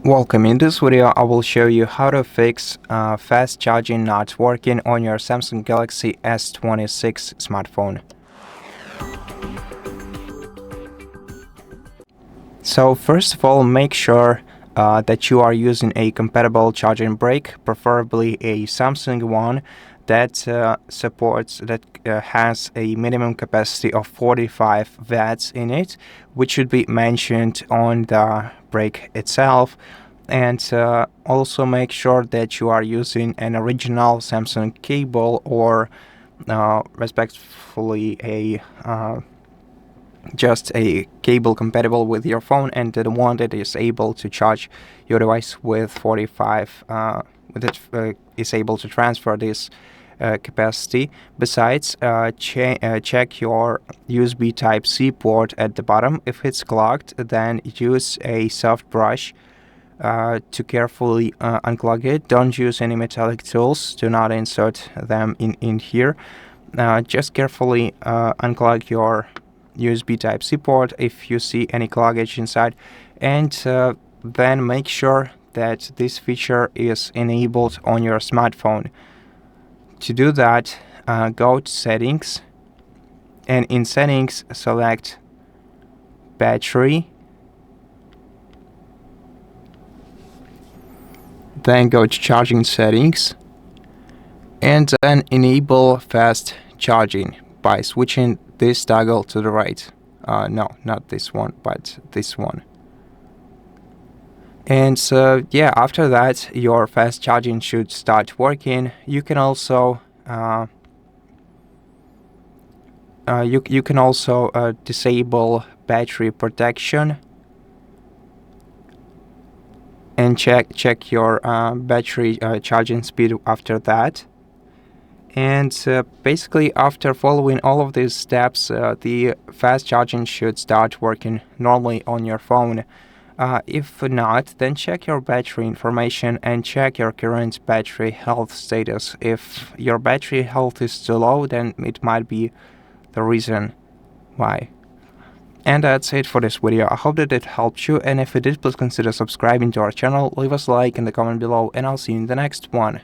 Welcome. In this video, I will show you how to fix fast charging not working on your Samsung Galaxy S26 smartphone. So first of all, make sure that you are using a compatible charging brick, preferably a Samsung one that has a minimum capacity of 45 watts in it, which should be mentioned on the brick itself. And also make sure that you are using an original Samsung cable or respectively just a cable compatible with your phone, and the one that is able to charge your device with 45 is able to transfer this capacity. Besides, check your USB Type-C port at the bottom. If it's clogged, then use a soft brush to carefully unclog it. Don't use any metallic tools. Do not insert them in here. Just carefully unclog your USB Type-C port if you see any cloggage inside, and then make sure that this feature is enabled on your smartphone. To do that, go to Settings, and in Settings select Battery, then go to Charging Settings, and then enable Fast Charging by switching this toggle to the right. No, not this one, but this one. And so yeah, after that your fast charging should start working. You can also disable battery protection and check your battery charging speed after that. And basically, after following all of these steps, the fast charging should start working normally on your phone. If not, then check your battery information and check your current battery health status. If your battery health is too low, then it might be the reason why. And that's it for this video. I hope that it helped you, and if it did, please consider subscribing to our channel, leave us a like in the comment below, and I'll see you in the next one.